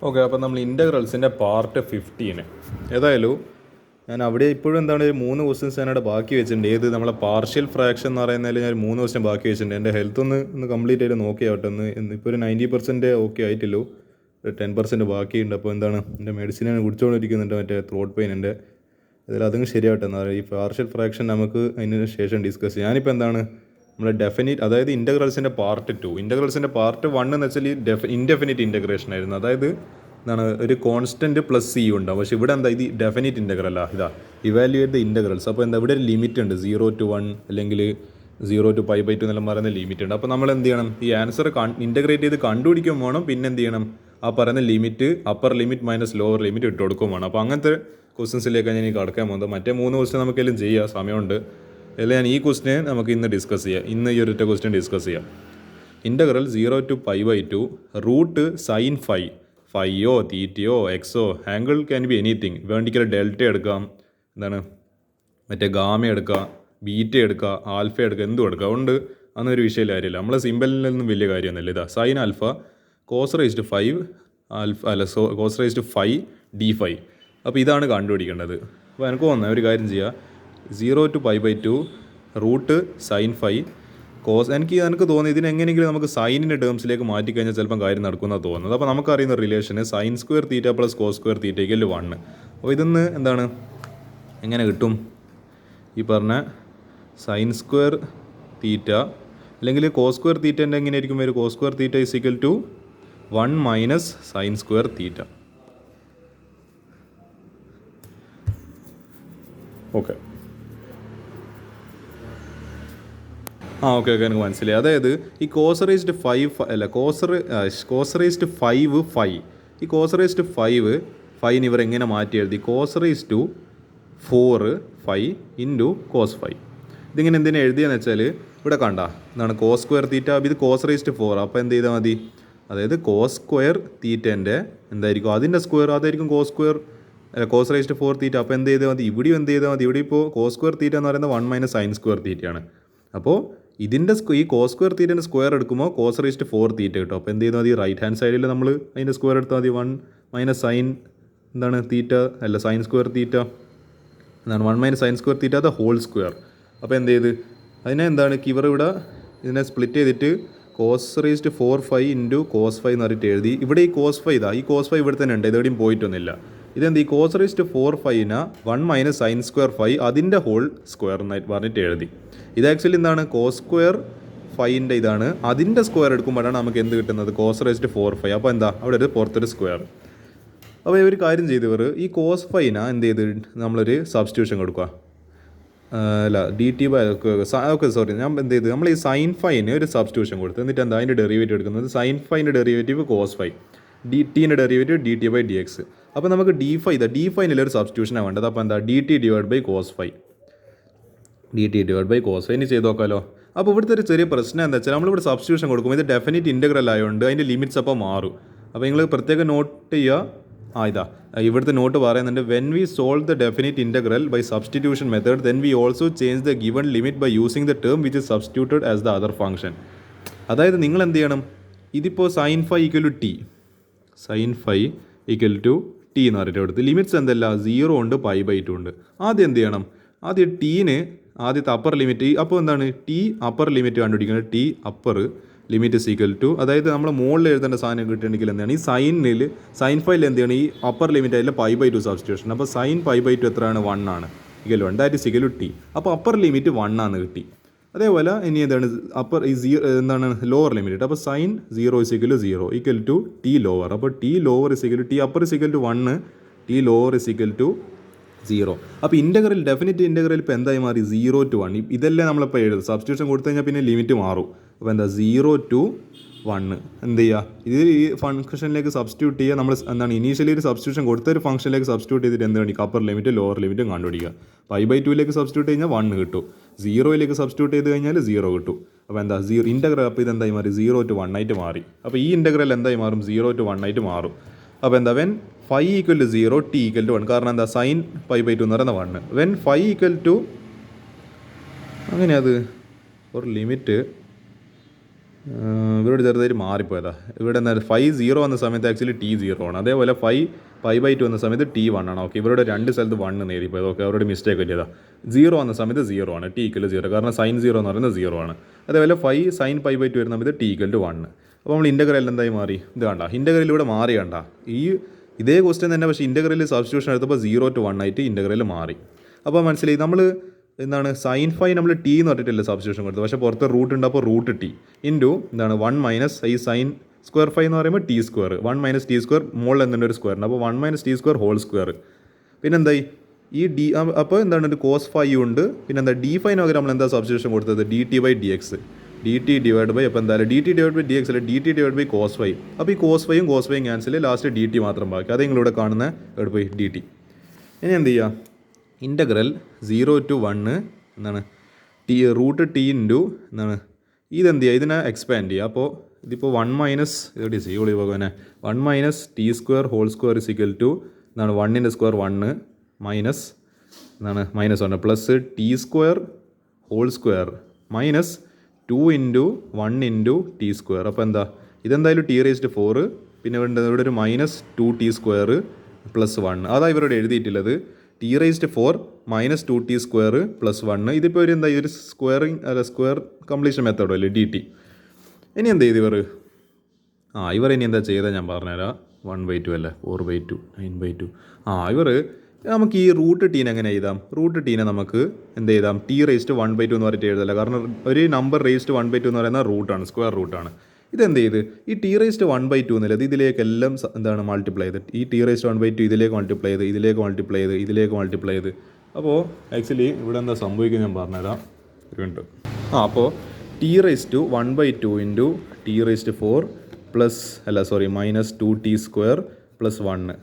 Okay, അപ്പോൾ നമ്മൾ ഇൻ്റഗ്രൽസിൻ്റെ part 15 ഏതായാലും ഞാൻ അവിടെ ഇപ്പോഴും എന്താണ് 3 ക്വസ്റ്റ്യൻസ് ഞാനവിടെ ബാക്കി വെച്ചിട്ടുണ്ട്. ഏത് നമ്മളെ പാർഷ്യൽ ഫ്രാക്ഷൻ എന്ന് പറയുന്നതിൽ ഞാൻ 3 ക്വസ്റ്റ്യൻ ബാക്കി വെച്ചിട്ടുണ്ട്. എൻ്റെ ഹെൽത്ത് ഒന്ന് കംപ്ലീറ്റ് ആയിട്ട് നോക്കിയാവട്ടെ. ഇപ്പോൾ ഒരു 90% ഓക്കെ ആയിട്ടില്ലൂ, ഒരു 10% ബാക്കിയുണ്ട്. അപ്പോൾ എന്താണ് എൻ്റെ മെഡിസിൻ ഞാൻ കുടിച്ചുകൊണ്ടിരിക്കുന്നുണ്ട്, മറ്റേ ത്രോട്ട് പെയിനിൻ്റെ. അതിൽ അതും ശരിയാവട്ടെ. എന്നാൽ ഈ പാർഷ്യൽ ഫ്രാക്ഷൻ നമുക്ക് അതിന് ശേഷം ഡിസ്കസ് ചെയ്യാം. ഞാനിപ്പോൾ എന്താണ് നമ്മളെ ഡെഫിനിറ്റ്, അതായത് ഇൻ്റഗ്രൽസിൻ്റെ പാർട്ട് 2. ഇൻ്റഗ്രൽസിൻ്റെ പാർട്ട് 1 എന്ന് വെച്ചാൽ ഈ ഇൻഡെഫിനിറ്റ് ഇൻ്റഗ്രേഷൻ ആയിരുന്നു. അതായത് എന്താണ് ഒരു കോൺസ്റ്റൻറ്റ് പ്ലസ് സി ഉണ്ടാവും. പക്ഷേ ഇവിടെ എന്താ ഇത് ഡെഫിനിറ്റ് ഇൻ്റഗ്രൽ ഇതാ ഇവാലുവേറ്റ് ദ ഇൻ്റഗ്രൽസ്. അപ്പോൾ എന്താ ഇവിടെ ഒരു ലിമിറ്റ് ഉണ്ട്, 0 to 1 അല്ലെങ്കിൽ 0 to π/2 എന്നെല്ലാം പറയുന്ന ലിമിറ്റ് ഉണ്ട്. അപ്പോൾ നമ്മൾ എന്ത് ചെയ്യണം, ഈ ആൻസർ ഇൻ്റഗ്രേറ്റ് ചെയ്ത് കണ്ടുപിടിക്കുകയും വേണം, പിന്നെ എന്ത് ചെയ്യണം, ആ പറയുന്ന limit upper limit minus lower limit ഇട്ട് കൊടുക്കുകയും വേണം. അപ്പോൾ അങ്ങനത്തെ ക്വസ്റ്റ്യൻസിലേക്കാണ് ഞാൻ ഈ കടക്കാൻ പോകുന്നത്. മറ്റേ 3 ക്വസ്റ്റ്യൻ നമുക്കെല്ലാം ചെയ്യാം, സമയമുണ്ട്. അല്ല, ഞാൻ ഈ ക്വസ്റ്റിനെ നമുക്ക് ഇന്ന് ഡിസ്കസ് ചെയ്യാം. ഇന്ന് ഈ ഒരൊറ്റ ക്വസ്റ്റ്യൻ ഡിസ്കസ് ചെയ്യാം. ഇൻ്റഗ്രൽ 0 to π/2 റൂട്ട് സൈൻ ഫൈയോ തീറ്റയോ എക്സോ ആംഗിൾ ക്യാൻ ബി എനിത്തിങ്. വേണ്ടിക്കൽ ഡെൽറ്റ എടുക്കാം, എന്താണ് മറ്റേ ഗാമ എടുക്കുക, ബീറ്റ എടുക്കുക, ആൽഫ എടുക്കുക, എന്തും എടുക്കുക. അതുകൊണ്ട് അതൊന്നൊരു വിഷയമില്ല, കാര്യമില്ല. നമ്മളെ സിമ്പലിനൊന്നും വലിയ കാര്യമൊന്നുമില്ല. ഇതാ sine alpha cos raised 5 alpha cos raised 5 d5. അപ്പോൾ ഇതാണ് കണ്ടുപിടിക്കേണ്ടത്. അപ്പോൾ എനിക്ക് തോന്നുന്നത് ഒരു കാര്യം ചെയ്യുക, 0 to π/2 റൂട്ട് സൈൻ 5 കോസ്. എനിക്ക് തോന്നുന്നു ഇതിനെങ്ങനെയെങ്കിലും നമുക്ക് സൈനിൻ്റെ ടേംസിലേക്ക് മാറ്റിക്കഴിഞ്ഞാൽ ചിലപ്പം കാര്യം നടക്കുമെന്നാണ് തോന്നുന്നത്. അപ്പോൾ നമുക്കറിയുന്ന റിലേഷന് sine square theta plus cos square theta = 1. അപ്പോൾ ഇതിന്ന് എന്താണ് എങ്ങനെ കിട്ടും, ഈ പറഞ്ഞ സൈൻ സ്ക്വയർ തീറ്റ അല്ലെങ്കിൽ കോസ് സ്ക്വയർ തീറ്റേൻ്റെ എങ്ങനെയായിരിക്കും വരും, cos square theta = 1 minus sine square theta. Okay, okay എനിക്ക് മനസ്സിലായി. അതായത് ഈ കോസ് റേസ്ഡ് 5 അല്ല കോസ് റേസ്ഡ് 5 ഈ കോസ് റേസ്ഡ് 5 ഇവർ എങ്ങനെ മാറ്റി എഴുതി, കോസ് റേസ്ഡ് 4 5 ഇൻറ്റു കോസ് 5. ഇതിങ്ങനെ എന്തിനാ എഴുതിയെന്ന് വെച്ചാൽ ഇവിടെ കണ്ട എന്താണ് കോസ് സ്ക്വയർ തീറ്റ, ഇത് കോസ് റേസ്ഡ് 4. അപ്പോൾ എന്ത് ചെയ്താൽ മതി, അതായത് കോസ് സ്ക്വയർ തീറ്റേൻ്റെ എന്തായിരിക്കും അതിൻ്റെ സ്ക്വയർ, അതായിരിക്കും കോസ് സ്ക്വയർ കോസ് റേസ്ഡ് 4 തീറ്റ. അപ്പോൾ എന്ത് ചെയ്താൽ മതി, ഇവിടെയും എന്ത് ചെയ്താൽ മതി, ഇവിടെ ഇപ്പോൾ കോസ് സ്ക്വയർ തീറ്റ എന്ന് പറയുന്നത് 1 മൈനസ് സൈൻ സ്ക്വയർ തീറ്റയാണ്. അപ്പോൾ ഇതിൻ്റെ ഈ കോസ് സ്ക്വയർ തീറ്റേൻ്റെ സ്ക്വയർ എടുക്കുമ്പോൾ കോസ് റേസ്ഡ് 4 തീറ്റ കിട്ടും. അപ്പോൾ എന്ത് ചെയ്താൽ മതി, റൈറ്റ് ഹാൻഡ് സൈഡിൽ നമ്മൾ അതിൻ്റെ സ്ക്വയർ എടുത്താൽ മതി. 1 മൈനസ് സൈൻ എന്താണ് തീറ്റ അല്ല സൈൻ സ്ക്വയർ തീറ്റ എന്താണ് 1 മൈനസ് സൈൻ സ്ക്വയർ തീറ്റ അത് ഹോൾ സ്ക്വയർ. അപ്പോൾ എന്ത് ചെയ്ത് അതിനെ എന്താണ് ഇവർ ഇവിടെ ഇതിനെ സ്പ്ലിറ്റ് ചെയ്തിട്ട് കോസ് റേസ്ഡ് 4 5 ഇൻറ്റു കോസ് 5 എന്ന് പറഞ്ഞിട്ട് എഴുതി. ഇവിടെ ഈ കോസ് 5 ഈ കോസ് 5 ഇവിടെ തന്നെ ഉണ്ട്, ഇതെവിടെയും പോയിട്ടൊന്നുമില്ല. ഇതെന്ത്, ഈ cos raised 4 5 1 minus sine square 5 അതിൻ്റെ ഹോൾ സ്ക്വയർ എന്നായിട്ട് പറഞ്ഞിട്ട് എഴുതി. ഇത് ആക്ച്വലി എന്താണ് കോസ് സ്ക്വയർ 5ൻ്റെ ഇതാണ്, അതിൻ്റെ സ്ക്വയർ എടുക്കുമ്പോഴാണ് നമുക്ക് എന്ത് കിട്ടുന്നത്, കോസ് റേസ്ഡ് 4 5. അപ്പോൾ എന്താ അവിടെ ഒരു പുറത്തൊരു സ്ക്വയർ. അപ്പോൾ ഇവർ കാര്യം ചെയ്തവർ ഈ കോസ് 5 എന്ത് ചെയ്ത് നമ്മളൊരു സബ്സ്റ്റിറ്റ്യൂഷൻ കൊടുക്കുക, അല്ല dt/, സോറി ഞാൻ എന്ത് ചെയ്ത് നമ്മൾ ഈ സൈൻ 5 ഒരു സബ്സ്റ്റിറ്റ്യൂഷൻ കൊടുത്തു. എന്നിട്ട് എന്താ അതിൻ്റെ ഡെറിവേറ്റീവ് എടുക്കുന്നത്, സൈൻ 5ൻ്റെ ഡെറിവേറ്റീവ് കോസ് 5, dt-ൻ്റെ ഡെറിവേറ്റീവ് dt/dx. അപ്പോൾ നമുക്ക് d5 ഒരു സബ്സ്റ്റിറ്റ്യൂഷനാണ് വേണ്ടത്. അപ്പോൾ എന്താ dt/cos 5 dt/cos 5 ഇനി ചെയ്ത് നോക്കാമല്ലോ. അപ്പോൾ ഇവിടുത്തെ ഒരു ചെറിയ പ്രശ്നം എന്താ വെച്ചാൽ നമ്മളിവിടെ സബ്സ്റ്റിറ്റ്യൂഷൻ കൊടുക്കുമ്പോൾ ഇത് ഡെഫിനിറ്റ് ഇൻ്റഗ്രൽ ആയതുകൊണ്ട് അതിൻ്റെ ലിമിറ്റ്സ് അപ്പോൾ മാറും. അപ്പോൾ നിങ്ങൾ പ്രത്യേകം നോട്ട് ചെയ്യുക. ഇതാ ഇവിടുത്തെ നോട്ട് പറയുന്നുണ്ട്, when we solve the definite integral by substitution method then we also change the given limit by using the term which is substituted as the other function. അതായത് നിങ്ങൾ എന്ത് ചെയ്യണം, ഇതിപ്പോൾ സൈൻ 5 = t, സൈൻ 5 = t എന്ന് പറഞ്ഞിട്ട് കൊടുത്ത് limits എന്തല്ല 0 ഉണ്ട് π/2 ഉണ്ട്. ആദ്യം എന്ത് ചെയ്യണം, ആദ്യം ടീന് ആദ്യത്തെ അപ്പർ ലിമിറ്റ്, അപ്പോൾ എന്താണ് ടി അപ്പർ ലിമിറ്റ് കണ്ടുപിടിക്കുന്നത്, ടി അപ്പർ ലിമിറ്റ് = അതായത് നമ്മൾ മുകളിൽ എഴുതേണ്ട സാധനം കിട്ടുകയാണെങ്കിൽ എന്താണ് ഈ സൈൻ 5 എന്ത് ചെയ്യണം, ഈ അപ്പർ ലിമിറ്റ് അതിൽ π/2 സബ്സ്റ്റിറ്റ്യൂഷൻ. അപ്പോൾ സൈൻ π/2 എത്രയാണ്, 1 ആണ്, = ദാറ്റ് ഈസ് = t. അപ്പോൾ അപ്പർ ലിമിറ്റ് 1 ആണ് കിട്ടി. അതേപോലെ ഇനി എന്താണ് അപ്പർ ഈ എന്താണ് ലോവർ ലിമിറ്റ്, അപ്പോൾ സൈൻ 0 = 0 = t ലോവർ. അപ്പോൾ t lower = t upper = 1, t lower = 0. അപ്പോൾ ഇൻ്റഗ്രൽ ഡെഫിനിറ്റ് ഇൻ്റഗ്രൽ ഇപ്പോൾ എന്തായി മാറി, 0 to 1. ഇതല്ലേ നമ്മളിപ്പോൾ എഴുതും, സബ്സ്റ്റിറ്റ്യൂഷൻ കൊടുത്തു കഴിഞ്ഞാൽ പിന്നെ ലിമിറ്റ് മാറും. അപ്പോൾ എന്താ 0 to 1 എന്ത് ചെയ്യുക, ഇത് ഈ ഫംഗ്ഷനിലേക്ക് സബ്സ്റ്റിറ്റ്യൂട്ട് ചെയ്യുക. നമ്മൾ എന്താണ് ഇനീഷ്യലി ഒരു സബ്സ്റ്റിറ്റ്യൂഷൻ കൊടുത്ത ഒരു ഫംഗ്ഷനിലേക്ക് സബ്സ്റ്റിറ്റ്യൂട്ട് ചെയ്തിട്ട് എന്ത് വേണ്ടി അപ്പർ ലിമിറ്റ് ലോവർ ലിമിറ്റും കണ്ടുപിടിക്കുക. π/2 സബ്സ്റ്റിറ്റ്യൂട്ട് കഴിഞ്ഞാൽ 1 കിട്ടും, 0 സബ്സ്റ്റിറ്റ്യൂട്ട് ചെയ്ത് കഴിഞ്ഞാൽ 0 കിട്ടും. അപ്പോൾ എന്താ ഇൻ്റഗ്രൽ അപ്പോൾ ഇതെന്തായി മാറി, 0 to 1 ആയിട്ട് മാറി. അപ്പോൾ ഈ ഇൻ്റഗ്രൽ എന്തായി മാറും, 0 to 1 ആയിട്ട് മാറും. അപ്പോൾ എന്താ വെൻ 5 = 0 t = 1, കാരണം എന്താ സൈൻ π/2 എന്ന് പറയുന്നത് 1. വെൻ 5 = അങ്ങനെ അത് ഒരു ലിമിറ്റ് ഇവരോട് ചെറുതായിട്ട് മാറിപ്പോയതാ. ഇവിടെ എന്താ 5 0 വന്ന സമയത്ത് ആക്ച്വലി ടി 0 ആണ്. അതേപോലെ 5/2 വന്ന സമയത്ത് ടി 1 ആണ്. ഓക്കെ, ഇവരുടെ രണ്ട് സ്ഥലത്ത് 1 നേടിപ്പോയത്. ഓക്കെ, അവരുടെ മിസ്റ്റേക്ക് പറ്റിയതാ. 0 വന്ന സമയത്ത് 0 ആണ്, ടി ഈക്വൽ 0, കാരണം സൈൻ 0 എന്ന് പറയുന്നത് 0 ആണ്. അതേപോലെ 5 sin π/2 വരുന്ന സമയത്ത് ടി ഈക്വൽ 1. അപ്പോൾ നമ്മൾ ഇൻ്റഗ്രൽ എന്തായി മാറി? ഇത് കണ്ട, ഇൻ്റഗ്രലിലൂടെ മാറി കണ്ട. ഇതേ ക്വസ്റ്റ്യൻ തന്നെ, പക്ഷേ ഇൻ്റഗ്രലിൽ സബ്സ്റ്റിറ്റ്യൂഷൻ എടുത്തപ്പോൾ 0 to 1 ആയിട്ട് ഇൻ്റഗ്രൽ മാറി. അപ്പോൾ മനസ്സിലായി നമ്മൾ എന്താണ് sin φ നമ്മൾ ടി എന്ന് പറഞ്ഞിട്ടില്ല സബ്സ്റ്റിറ്റ്യൂഷൻ കൊടുത്തത്, പക്ഷേ പുറത്ത് റൂട്ട് ഉണ്ട്. അപ്പോൾ റൂട്ട് ടി ഇൻറ്റു എന്താണ് 1 മൈനസ് ഈ സൈൻ സ്ക്വയർ ഫൈ എന്ന് പറയുമ്പോൾ T square, 1 minus T square മുകളിൽ എന്തുണ്ട് ഒരു സ്ക്വയർ ഉണ്ട്. അപ്പോൾ 1 minus T square whole square. പിന്നെ എന്തായി ഈ ഡി, അപ്പോൾ എന്താണ് ഒരു കോസ് ഫൈ ഉണ്ട്. പിന്നെ എന്താ ഡി ഫൈന് പകരം നമ്മൾ എന്താ സബ്സ്റ്റിറ്റ്യൂഷൻ കൊടുത്തത്? D t by d x, d t divide by, അപ്പോൾ എന്തായാലും d t divide by d x അല്ല, d t divide by cos phi. അപ്പോൾ ഈ കോസ് ഫൈയും ക്യാൻസൽ, ലാസ്റ്റ് ഡി ടി മാത്രം ബാക്കി. അത് നിങ്ങളിവിടെ കാണുന്ന എവിടെ പോയി ഡി ടി. ഇനി എന്ത് ചെയ്യുക? ഇൻ്റഗ്രൽ 0 to 1 എന്താണ് ടി റൂട്ട് ടി ഇൻറ്റു എന്താണ് ഇതെന്ത് ചെയ്യുക? ഇതിനെ എക്സ്പാൻഡ് ചെയ്യുക. അപ്പോൾ ഇതിപ്പോൾ 1 മൈനസ് ഇവിടെ ചെയ്യോളി പോകുന്നത് 1 minus T square whole square is equal to എന്താണ് 1 സ്ക്വയർ 1 മൈനസ് എന്താണ് -1 plus T square whole square minus 2 into 1 into T square. അപ്പോൾ എന്താ ഇതെന്തായാലും ടി റേസ്റ്റ് 4, പിന്നെ ഇവിടെ ഒരു -2 ടി സ്ക്വയർ പ്ലസ് 1. അതാ ഇവരോട് എഴുതിയിട്ടുള്ളത് ടി റേസ്റ്റ് 4 -2 ടി സ്ക്വയർ പ്ലസ് 1. ഇതിപ്പോൾ ഒരു എന്താ ഒരു സ്ക്വയറിങ് അല്ല സ്ക്വയർ കംപ്ലീഷൻ മെത്തേഡോ അല്ലേ ഡി ടി. ഇനി എന്ത് ചെയ്ത് ഇവർ ഇനി എന്താ ചെയ്താൽ ഞാൻ പറഞ്ഞുതരാം. 1/2 അല്ലേ 4/2 9/2. ഇവർ നമുക്ക് ഈ റൂട്ട് ടീനെ എങ്ങനെ എഴുതാം? റൂട്ട് ടീനെ നമുക്ക് എന്ത് ചെയ്താം? ടി റേസ്റ്റ് 1/2 എന്ന് പറഞ്ഞിട്ട് എഴുതല്ല, കാരണം ഒരു നമ്പർ റേസ്റ്റ് 1/2 എന്ന് പറയുന്ന റൂട്ടാണ്, സ്ക്വയർ റൂട്ടാണ്. ഇതെന്ത് ചെയ്ത് ഈ ടി റേസ്റ്റ് 1/2 എന്നുള്ളത് ഇതിലേക്കെല്ലാം എന്താണ് മൾട്ടിപ്ലൈ ചെയ്ത്, ഈ ടി റേസ്റ്റ് 1/2 ഇതിലേക്ക് മൾട്ടിപ്ലൈ ചെയ്ത്, ഇതിലേക്ക് മൾട്ടിപ്ലൈ ചെയ്ത്, ഇതിലേക്ക് മൾട്ടിപ്ലൈ ചെയ്ത്. അപ്പോൾ ആക്ച്വലി ഇവിടെ എന്താ സംഭവിക്കുന്നത് ഞാൻ പറഞ്ഞുതരാം ഒരു മിനിറ്റ്. അപ്പോൾ ടി റേസ്റ്റ് 1/2 ഇൻറ്റു ടി റേസ്റ്റ് 4 പ്ലസ് -2 ടി സ്ക്വയർ പ്ലസ് 1.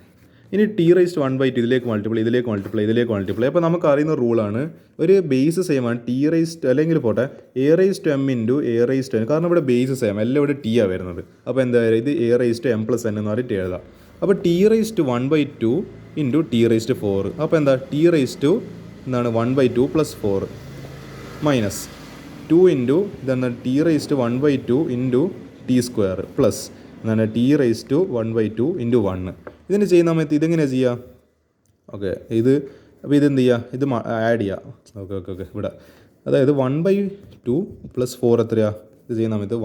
ഇനി ടി റേസ്റ്റ് 1/2 ഇതിലേക്ക് മൾട്ടിപ്ലൈ, ഇതിലേക്ക് മൾട്ടിപ്ലൈ, ഇതിലേക്ക് മൾട്ടിപ്ലൈ. അപ്പോൾ നമുക്ക് അറിയുന്ന റൂളാണ്, ഒരു ബേസ് സെയിം ആണ്. ടി റേസ്റ്റ് അല്ലെങ്കിൽ പോട്ടെ a raised m into a raised n, കാരണം ഇവിടെ ബേസ് സെയിം, എല്ലാം ഇവിടെ ടി ആണ് വരുന്നത്. അപ്പോൾ എന്താ പറയുക, ഇത് A raised m plus N എന്ന് പറഞ്ഞിട്ട് എഴുതാം. അപ്പോൾ ടി റേസ്റ്റ് 1/2 ഇൻറ്റു ടി റേസ്റ്റ് 4. അപ്പോൾ എന്താ ടി റേസ്റ്റ് എന്താണ് 1/2 പ്ലസ് 4 മൈനസ് 2 ഇൻറ്റു ഇതെന്താ t raised 1/2 into T square plus എന്താണ് ടി റേസ്റ്റ് 1/2 ഇൻറ്റു 1. ഇതിന് ചെയ്യുന്ന സമയത്ത് ഇതെങ്ങനെയാണ് ചെയ്യുക? ഓക്കെ, അപ്പോൾ ഇതെന്ത് ചെയ്യുക? ഇത് ആഡ് ചെയ്യുക. ഓക്കെ ഇവിടെ അതായത് 1/2 പ്ലസ് 4 എത്രയാണ്? ഇത് ചെയ്യുന്ന സമയത്ത്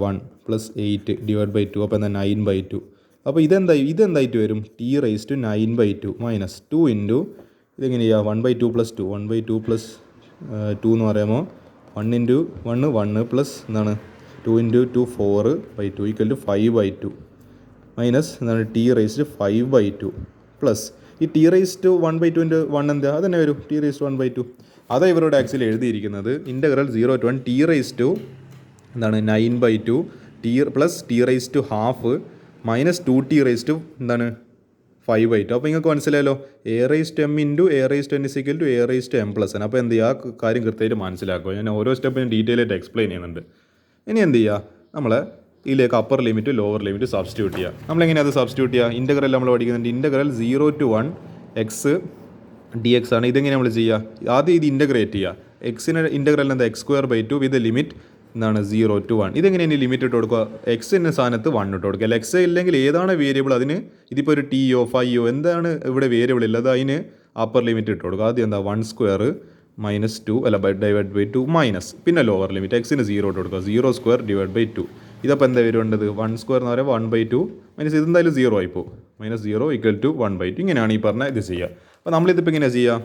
1 പ്ലസ് 8 ഡിവൈഡ് ബൈ 2. അപ്പോൾ എന്താ 9/2. അപ്പോൾ ഇതെന്തായിട്ട് വരും? ടി റേസ്റ്റ് 9/2 മൈനസ് 2 ഇൻറ്റു ഇതെങ്ങനെ ചെയ്യുക? 1/2 പ്ലസ് 2, 1/2 പ്ലസ് 2 എന്ന് പറയുമ്പോൾ 1 ഇൻറ്റു 1 പ്ലസ് എന്താണ് 2 ഇൻറ്റു 2 4/2 ഈക്വൽ ടു 5/2 മൈനസ് എന്താണ് ടി റേസ്റ്റ് 5/2 പ്ലസ് ഈ ടി റേസ്റ്റ് 1/2 ഇൻറ്റു 1 എന്താ? അതന്നെ വരും ടി റേസ്റ്റ് 1/2. അതാ ഇവരോട് ആക്ച്വലി എഴുതിയിരിക്കുന്നത് ഇൻ്റഗ്രൽ 0 to 1 ടി റേസ്റ്റ് എന്താണ് 9/2 t plus t raised half minus 2 t raised എന്താണ് 5/2. അപ്പോൾ നിങ്ങൾക്ക് മനസ്സിലായല്ലോ, a raised m into a raised n is equal to a raised m plus n. അപ്പോൾ എന്ത് ചെയ്യുക? ആ കാര്യം കൃത്യമായിട്ട് മനസ്സിലാക്കുക. ഞാൻ ഓരോ സ്റ്റെപ്പിനും ഡീറ്റെയിൽ ആയിട്ട് എക്സ്പ്ലെയിൻ ചെയ്യുന്നുണ്ട്. ഇനി എന്ത് ചെയ്യുക? നമ്മൾ ഇതിലേക്ക് upper limit lower limit substitute ചെയ്യുക. നമ്മളെങ്ങനെയാണ് അത് സബ്സ്റ്റിറ്റ്യൂട്ട് ചെയ്യുക? ഇൻ്റഗ്രൽ നമ്മൾ പഠിക്കുന്നുണ്ട്. Integral 0 to 1 X D X ആണ്. ഇതെങ്ങനെ നമ്മൾ ചെയ്യുക? ആദ്യം ഇത് ഇൻ്റഗ്രേറ്റ് ചെയ്യുക. എക്സിന് ഇൻ്റഗ്രൽ എന്താ? x²/2 വിത്ത് ലിമിറ്റ് എന്താണ് 0 to 1. ഇതെങ്ങനെയാണ് ലിമിറ്റ് ഇട്ട് കൊടുക്കുക? എക്സിൻ്റെ സ്ഥാനത്ത് 1 ഇട്ട് കൊടുക്കുക. അല്ല എക്സ് ഇല്ലെങ്കിൽ ഏതാണ് വേരിയബിൾ അതിന്, ഇതിപ്പോൾ ഒരു ടിയോ ഫൈയോ എന്താണ് ഇവിടെ വേരിയബിൾ ഇല്ലത്, അതിന് അപ്പർ ലിമിറ്റ് ഇട്ട് കൊടുക്കുക. ആദ്യം എന്താ 1² -2 ഡിവൈഡ് ബൈ 2 മൈനസ് പിന്നെ ലോവർ ലിമിറ്റ് എക്സിന് 0 ഇട്ട് കൊടുക്കുക. 0² ഡിവൈഡ് ബൈ 2. ഇതപ്പോൾ എന്താ വരുന്നത്? 1² എന്ന് പറയുമ്പോൾ 1/2 മൈനസ് ഇതെന്തായാലും 0 ആയിപ്പോൾ -0 ഈക്വൽ ടു 1/2. ഇങ്ങനെയാണ് ഈ പറഞ്ഞ ഇത് ചെയ്യുക. അപ്പോൾ നമ്മളിതിപ്പോൾ എങ്ങനെയാണ് ചെയ്യുക?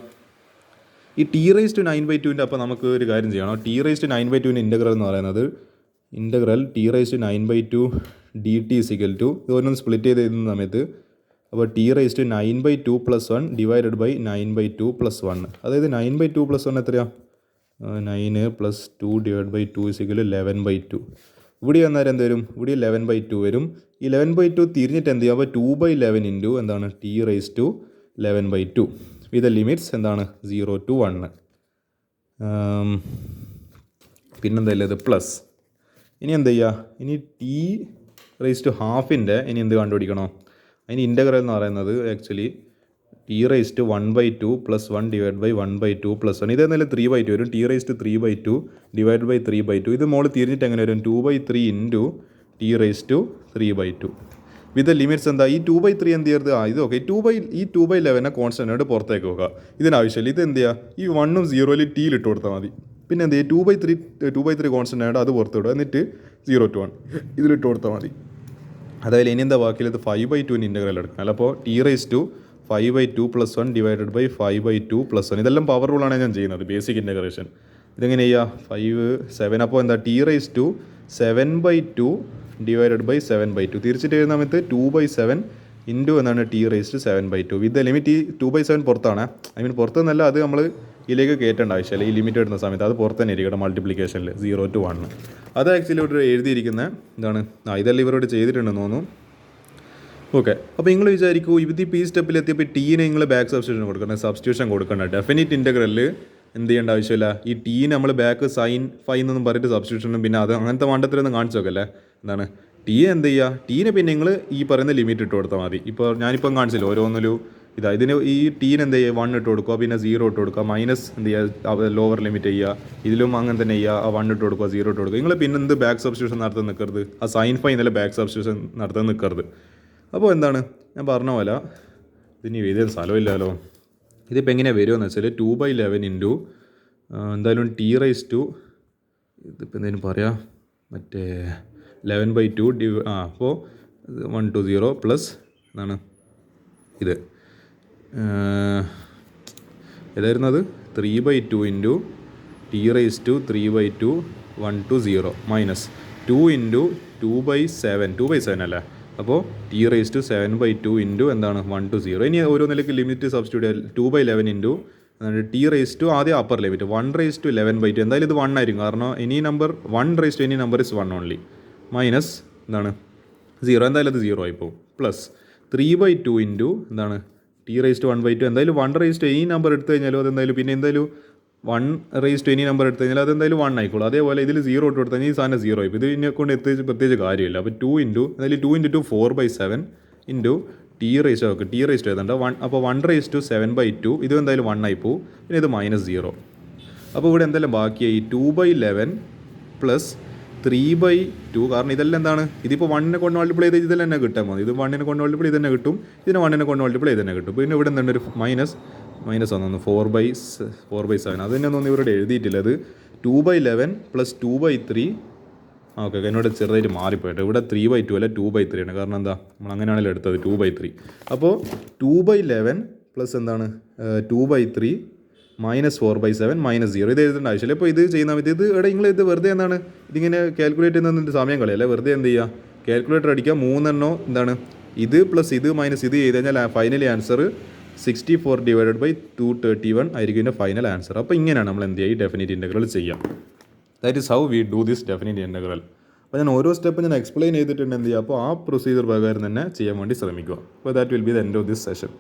ഈ ടി റേസ്റ്റ് 9/2ൻ്റെ അപ്പോൾ നമുക്ക് ഒരു കാര്യം ചെയ്യണം. ടി റേസ്റ്റ് 9/2ൻ്റെ ഇൻ്റഗ്രൽ എന്ന് പറയുന്നത് integral t raised 9/2 d t സിക്കൽ ടു ഇതൊന്നും സ്പ്ലിറ്റ് ചെയ്ത് എഴുതുന്ന സമയത്ത് അപ്പോൾ T raised 9/2 plus 1 divided by 9/2 plus 1. അതായത് 9/2 പ്ലസ് 1 എത്രയാണ്? 9 പ്ലസ് 2 ഡിവൈഡ് ബൈ 2 ഇസിക്കൽ 11/2. ഇവിടെ വന്നേരം എന്ത് വരും? ഇവിടെ 11/2 വരും. ഈ 11/2 തിരിഞ്ഞിട്ട് എന്ത് ചെയ്യും? അപ്പോൾ 2/11 ഇൻറ്റു എന്താണ് T raise to 11/2 with limits എന്താണ് 0 to 1. പിന്നെന്തല്ല ഇത് പ്ലസ്. ഇനി എന്ത് ചെയ്യുക? ഇനി ടി റേസ് ടു ഹാഫിൻ്റെ ഇനി എന്ത് കണ്ടുപിടിക്കണോ? അതിന് ഇൻ്റഗ്രൽ എന്ന് പറയുന്നത് actually T raise to 1/2 plus 1 divide by 1/2 plus 1. ഇതെന്നാലും 3/2 വരും. T raise to 3/2 divide by 3/2. ഇത് മോള് തിരിഞ്ഞിട്ട് എങ്ങനെ വരും? 2/3 into T raise to 3/2 with limits എന്താ? ഈ 2/3 എന്ത് ചെയ്യരുത്? ഇത് ഓക്കെ. ഈ 2/11 കോൺസ്റ്റൻ്റ് ആയിട്ട് പുറത്തേക്ക് വെക്കുക. ഇതിനാവശ്യമില്ല. ഇത് എന്ത് ചെയ്യുക? ഈ 1ഉം 0യിൽ ടീലിട്ട് കൊടുത്താൽ മതി. പിന്നെ എന്ത് ചെയ്യുക? 2/3 കോൺസ്റ്റൻ്റ് ആയിട്ട് അത് പുറത്ത് വിടുക. എന്നിട്ട് 0 to 1 ഇതിലിട്ട് കൊടുത്താൽ മതി. അതായത് ഇനി എന്താ ബാക്കിയിൽ? ഇത് 5/2 ഇൻ്റഗ്രൽ എടുക്കണം. അല്ല, അപ്പോൾ T raise to 5/2 plus 1 divided by 5/2 plus 1. ഇതെല്ലാം പവർ റൂളാണ് ഞാൻ ചെയ്യുന്നത്, ബേസിക് ഇൻ്റഗ്രേഷൻ. ഇതെങ്ങനെ ചെയ്യുക? 5 7. അപ്പോൾ എന്താ? T raise to 7/2 divided by 7/2. തിരിച്ചിട്ട് വരുന്ന സമയത്ത് 2/7 ഇൻറ്റു എന്നാണ് T raise to 7/2 with limit. ഈ 2/7 പുറത്താണ്. പുറത്തുനിന്നല്ല, അത് നമ്മൾ ഇതിലേക്ക് കയറ്റേണ്ട ആവശ്യമില്ല. ഈ ലിമിറ്റ് ഇടുന്ന സമയത്ത് അത് പുറത്ത് തന്നെ ഇരിക്കട്ടെ മൾട്ടിപ്ലിക്കേഷനിൽ 0 to 1. അത് ആക്ച്വലി ഇവിടെ എഴുതിയിരിക്കുന്ന എന്താണ്? ഇതെല്ലാം ഇവരോട് ചെയ്തിട്ടുണ്ടെന്ന് തോന്നുന്നു. ഓക്കെ. അപ്പോൾ നിങ്ങൾ വിചാരിക്കൂ, ഇതിപ്പോൾ ഈ സ്റ്റെപ്പിലെത്തിയപ്പോൾ ടീനെ നിങ്ങൾ ബാക്ക് സബ്സ്റ്റിറ്റ്യൂഷൻ കൊടുക്കണം. ഡെഫിനിറ്റ് ഇൻ്റഗ്രലിൽ എന്ത് ചെയ്യേണ്ട ആവശ്യമില്ല. ഈ ടീനെ നമ്മൾ ബാക്ക് സൈൻ ഫൈൻ എന്നൊന്നും പറഞ്ഞിട്ട് സബ്സ്റ്റിറ്റ്യൂഷനും പിന്നെ അത് അങ്ങനത്തെ മണ്ടത്തിലൊന്നും കാണിച്ചു നോക്കല്ലേ. എന്താണ് ടീ എന്ത് ചെയ്യുക? ടീനെ പിന്നെ നിങ്ങൾ ഈ പറയുന്ന ലിമിറ്റ് ഇട്ട് കൊടുത്താൽ മതി. ഇപ്പോൾ ഞാനിപ്പം കാണിച്ചില്ല ഓരോന്നിലും ഇതിന് ഈ ടീന് എന്ത് ചെയ്യുക? 1 ഇട്ട് കൊടുക്കുക, പിന്നെ 0 ഇട്ട് കൊടുക്കുക, മൈനസ് എന്ത് ചെയ്യുക? ലോവർ ലിമിറ്റ് ചെയ്യുക. ഇതിലും അങ്ങനെ തന്നെ ചെയ്യുക. 1 ഇട്ട് കൊടുക്കുക, 0 ഇട്ട് കൊടുക്കുക. നിങ്ങൾ പിന്നെ എന്ത് ബാക്ക് സബ്സ്റ്റിറ്റ്യൂഷൻ നടത്താൻ നിൽക്കരുത്. ആ സൈൻ ഫൈൻ എന്നല്ല ബാക്ക് സബ്സ്റ്റിറ്റ്യൂഷൻ നടത്താൻ നിൽക്കരുത്. അപ്പോൾ എന്താണ് ഞാൻ പറഞ്ഞ പോലെ ഇതിന് എഴുതിയ സ്ഥലമില്ലല്ലോ. ഇതിപ്പോൾ എങ്ങനെയാണ് വരുമെന്ന് വെച്ചാൽ 2/11 ഇൻറ്റു എന്തായാലും ടി റൈസ് ടു ഇതിപ്പോൾ എന്തെങ്കിലും പറയാം മറ്റേ 11/2 അപ്പോൾ 1 to 0 പ്ലസ് എന്താണ് ഇത് ഏതായിരുന്നത്? 3/2 into T raise to 3/2 1 to 0 minus 2 into 2/7 അല്ലേ. അപ്പോൾ ടി റൈസ് ടു 7/2 ഇൻറ്റു എന്താണ് 1 to 0. ഇനി ഓരോ നിലയ്ക്ക് limit substitute 2/11 into T raise to ആദ്യം അപ്പർ ലിമിറ്റ് 1/11/2. എന്തായാലും ഇത് 1 ആയിരിക്കും, കാരണം any number 1 any number is 1 only. Minus എന്താണ് 0, എന്തായാലും അത് 0 ആയിപ്പോവും. പ്ലസ് 3/2 ഇൻറ്റു എന്താണ് ടി റൈസ് ടു 1/2. എന്തായാലും 1 എനി നമ്പർ എടുത്തു കഴിഞ്ഞാലും അതെന്തായാലും പിന്നെ എന്തായാലും 1 എനി നമ്പർ എടുത്തു കഴിഞ്ഞാൽ അതെന്തായാലും 1 ആയിക്കോളും. അതേപോലെ ഇതിൽ 0 ഇട്ട് കൊടുത്തു കഴിഞ്ഞാൽ ഈ സാധനം 0 ആയിപ്പോൾ. ഇതിനെ കൊണ്ട് പ്രത്യേകിച്ച് കാര്യമില്ല. അപ്പോൾ 2 ഇൻറ്റു എന്തായാലും 2 into 4/7 into T raise to T raise to ഏതാണ്ട് 1. അപ്പോൾ 1/7/2 ഇത് എന്തായാലും 1 ആയിപ്പോവും. പിന്നെ ഇത് -0. അപ്പോൾ ഇവിടെ എന്തെല്ലാം ബാക്കിയായി? 2/11 പ്ലസ് 3/2. കാരണം ഇതെല്ലാം എന്താണ്? ഇതിപ്പോൾ 1നെ കൊണ്ട് മൾട്ടിപ്ലൈ ചെയ്ത് ഇതെല്ലാം തന്നെ കിട്ടാൻ മതി. ഇത് 1നെ കൊണ്ട് മൾട്ടിപ്ലൈ ചെയ്ത് തന്നെ കിട്ടും. ഇതിനെ 1നെ കൊണ്ട് മൾട്ടിപ്ലൈ ചെയ്ത് തന്നെ കിട്ടും. പിന്നെ ഇവിടെ എന്താണ് ഒരു മൈനസ് വന്നു 4/7. അത് തന്നെ ഒന്നും ഇവരോട് എഴുതിയിട്ടില്ല. അത് 2/11 പ്ലസ് 2/3. ഓക്കെ, എന്നോട് ചെറുതായിട്ട് മാറിപ്പോയിട്ട് ഇവിടെ 3/2 അല്ല 2/3 ആണ്. കാരണം എന്താ? നമ്മൾ അങ്ങനെയാണല്ലോ എടുത്തത് 2/3. അപ്പോൾ 2/11 പ്ലസ് എന്താണ് 2/3 മൈനസ് 4/7 -0. ഇത് എഴുതേണ്ട ആവശ്യമില്ല. ഇപ്പോൾ ഇത് ചെയ്യുന്ന സമയത്ത് ഇത് നിങ്ങൾ ഇത് വെറുതെ എന്താണ് ഇതിങ്ങനെ കാൽക്കുലേറ്റ് ചെയ്യുന്നതിൻ്റെ സമയം കളയല്ലേ. വെറുതെ എന്ത് ചെയ്യുക? കാൽക്കുലേറ്റർ അടിക്കുക. 3 എന്താണ് ഇത് പ്ലസ് ഇത് മൈനസ് ഇത് ചെയ്ത് കഴിഞ്ഞാൽ ഫൈനലി ആൻസർ 64 ഡിവൈഡഡ് ബൈ 231 ആയിരിക്കും ഇതിൻ്റെ ഫൈനൽ ആൻസർ. അപ്പോൾ ഇങ്ങനെയാണ് നമ്മൾ എന്ത് ചെയ്യുക? ഈ ഡെഫിനിറ്റ് ഇൻ്റഗ്രൽ ചെയ്യാം. That is how we do this definite integral. അപ്പോൾ ഞാൻ ഓരോ സ്റ്റെപ്പ് ഞാൻ എക്സ്പ്ലെയിൻ ചെയ്തിട്ടുണ്ട് എന്ത് ചെയ്യുക. അപ്പോൾ ആ പ്രൊസീജിയർ പ്രകാരം തന്നെ ചെയ്യാൻ വേണ്ടി ശ്രമിക്കുക. അപ്പോൾ that will be the end of this session.